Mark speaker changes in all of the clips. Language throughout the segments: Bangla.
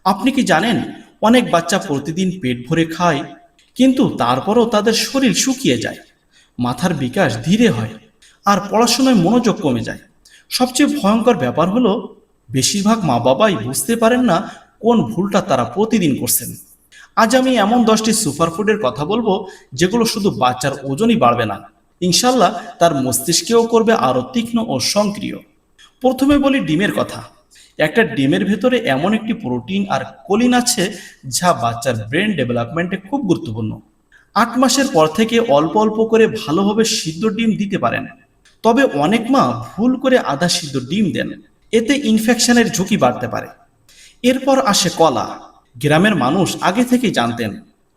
Speaker 1: আপনি কি জানেন অনেক বাচ্চা প্রতিদিন পেট ভরে খায়, কিন্তু তারপরও তাদের শরীর শুকিয়ে যায়, মাথার বিকাশ ধীরে হয়, আর পড়াশোনায় মনোযোগ কমে যায়। সবচেয়ে ভয়ঙ্কর ব্যাপার হলো বেশিরভাগ মা বাবাই বুঝতে পারেন না কোন ভুলটা তারা প্রতিদিন করছেন। আজ আমি এমন 10টি সুপারফুডের কথা বলবো যেগুলো শুধু বাচ্চার ওজনই বাড়বে না, ইনশাল্লাহ তার মস্তিষ্কেও করবে আরো তীক্ষ্ণ ও সক্রিয়। প্রথমে বলি ডিমের কথা। একটা ডিমের ভেতরে এমন একটি প্রোটিন আর কোলিন আছে যা বাচ্চার ব্রেন ডেভেলপমেন্টে খুব গুরুত্বপূর্ণ। 8 মাসের পর থেকে অল্প অল্প করে ভালোভাবে সিদ্ধ ডিম দিতে পারেন, তবে অনেক মা ভুল করে আধা সিদ্ধ ডিম দেন, এতে ইনফেকশনের ঝুঁকি বাড়তে পারে। এরপর আসে কলা। গ্রামের মানুষ আগে থেকেই জানতেন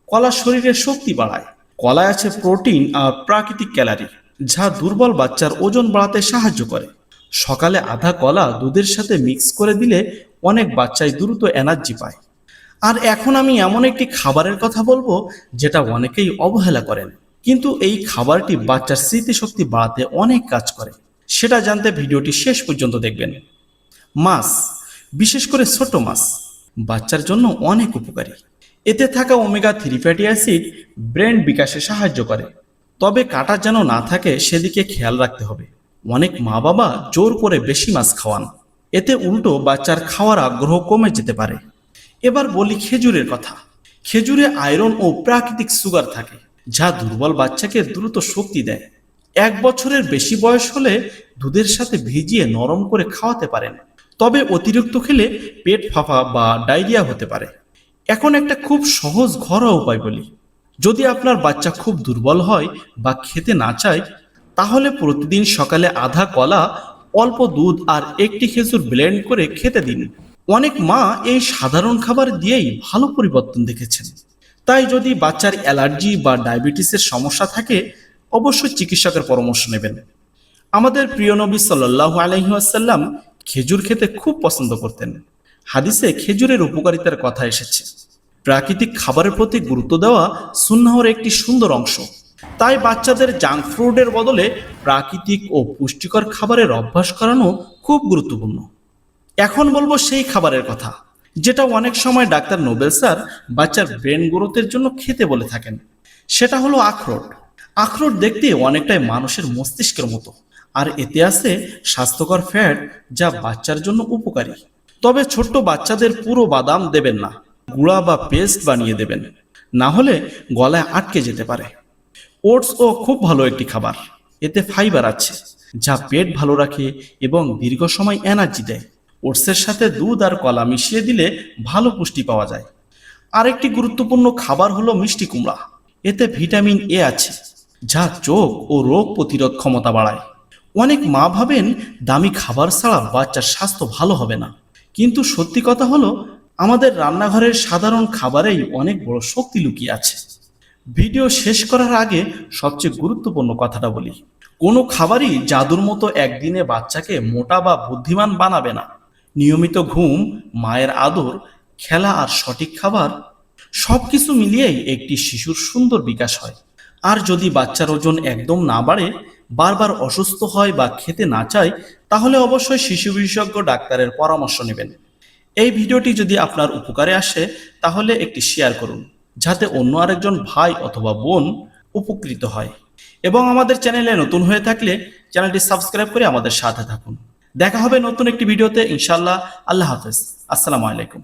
Speaker 1: কলা শরীরের শক্তি বাড়ায়। কলায় আছে প্রোটিন আর প্রাকৃতিক ক্যালারি, যা দুর্বল বাচ্চার ওজন বাড়াতে সাহায্য করে। সকালে আধা কলা দুধের সাথে মিক্স করে দিলে অনেক বাচ্চাই দ্রুত এনার্জি পায়। আর এখন আমি এমন একটি খাবারের কথা বলবো যেটা অনেকেই অবহেলা করেন, কিন্তু এই খাবারটি বাচ্চার স্মৃতিশক্তি বাড়াতে অনেক কাজ করে। সেটা জানতে ভিডিওটি শেষ পর্যন্ত দেখবেন। মাছ, বিশেষ করে ছোট মাছ, বাচ্চার জন্য অনেক উপকারী। এতে থাকা ওমেগা 3 ফ্যাটি অ্যাসিড ব্রেন বিকাশে সাহায্য করে, তবে কাটা যেন না থাকে সেদিকে খেয়াল রাখতে হবে। অনেক মা বাবা জোর করে বেশি মাছ খাওয়ান, এতে উল্টো বাচ্চার খাওয়ার আগ্রহ কমে যেতে পারে। এবার বলি খেজুরের কথা। খেজুরে আয়রন ও প্রাকৃতিক সুগার থাকে, যা দুর্বল বাচ্চাকে দ্রুত শক্তি দেয়। 1 বছরের বেশি বয়স হলে দুধের সাথে ভিজিয়ে নরম করে খাওয়াতে পারেন, তবে অতিরিক্ত খেলে পেট ফাঁপা বা ডায়রিয়া হতে পারে। এখন একটা খুব সহজ ঘরোয়া উপায় বলি। যদি আপনার বাচ্চা খুব দুর্বল হয় বা খেতে না চায়, তাহলে প্রতিদিন সকালে আধা কলা, অল্প দুধ আর একটি খেজুর ব্লেন্ড করে খেতে দিন। অনেক মা এই সাধারণ খাবার দিয়েই ভালো পরিবর্তন দেখেছেন। তাই যদি বাচ্চার অ্যালার্জি বা ডায়াবেটিসের সমস্যা থাকে, অবশ্যই চিকিৎসকের পরামর্শ নেবেন। আমাদের প্রিয় নবী সাল্লাল্লাহু আলাইহি ওয়াসাল্লাম খেজুর খেতে খুব পছন্দ করতেন। হাদিসে খেজুরের উপকারিতার কথা এসেছে। প্রাকৃতিক খাবারের প্রতি গুরুত্ব দেওয়া সুন্নাহর একটি সুন্দর অংশ। তাই বাচ্চাদের জাঙ্ক ফুডের বদলে প্রাকৃতিক ও পুষ্টিকর খাবারের অভ্যাস করানো খুব গুরুত্বপূর্ণ। এখন বলবো সেই খাবারের কথা যেটা অনেক সময় ডাক্তার নোবেল স্যার বাচ্চার ব্রেন গ্রোথের জন্য খেতে বলে থাকেন। সেটা হলো আখরোট। আখরোট দেখতে অনেকটাই মানুষের মস্তিষ্কের মতো, আর এতে আছে স্বাস্থ্যকর ফ্যাট যা বাচ্চার জন্য উপকারী। তবে ছোট্ট বাচ্চাদের পুরো বাদাম দেবেন না, গুঁড়া বা পেস্ট বানিয়ে দেবেন, না হলে গলায় আটকে যেতে পারে। ওটসও খুব ভালো একটি খাবার। এতে ফাইবার আছে যা পেট ভালো রাখে এবং দীর্ঘ সময় এনার্জি দেয়। ওটসের সাথে দুধ আর কলা মিশিয়ে দিলে ভালো পুষ্টি পাওয়া যায়। আরেকটি গুরুত্বপূর্ণ খাবার হলো মিষ্টি কুমড়া। এতে ভিটামিন এ আছে, যা চোখ ও রোগ প্রতিরোধ ক্ষমতা বাড়ায়। অনেক মা ভাবেন দামি খাবার ছাড়া বাচ্চার স্বাস্থ্য ভালো হবে না, কিন্তু সত্যি কথা হলো আমাদের রান্নাঘরের সাধারণ খাবারেই অনেক বড় শক্তি লুকিয়ে আছে। ভিডিও শেষ করার আগে সবচেয়ে গুরুত্বপূর্ণ কথাটা বলি। কোনো খাবারই জাদুর মতো একদিনে বাচ্চাকে মোটা বা বুদ্ধিমান বানাবে না। নিয়মিত ঘুম, মায়ের আদর, খেলা আর সঠিক খাবার সবকিছু মিলিয়েই একটি শিশুর সুন্দর বিকাশ হয়। আর যদি বাচ্চার ওজন একদম না বাড়ে, বারবার অসুস্থ হয় বা খেতে না চায়, তাহলে অবশ্যই শিশু বিশেষজ্ঞ ডাক্তারের পরামর্শ নেবেন। এই ভিডিওটি যদি আপনার উপকারে আসে, তাহলে একটি শেয়ার করুন, যাতে অন্য আরেকজন ভাই অথবা বোন উপকৃত হয়। এবং আমাদের চ্যানেলে নতুন হয়ে থাকলে চ্যানেলটি সাবস্ক্রাইব করে আমাদের সাথে থাকুন। দেখা হবে নতুন একটি ভিডিওতে ইনশাআল্লাহ। আল্লাহ হাফেজ। আসসালামু আলাইকুম।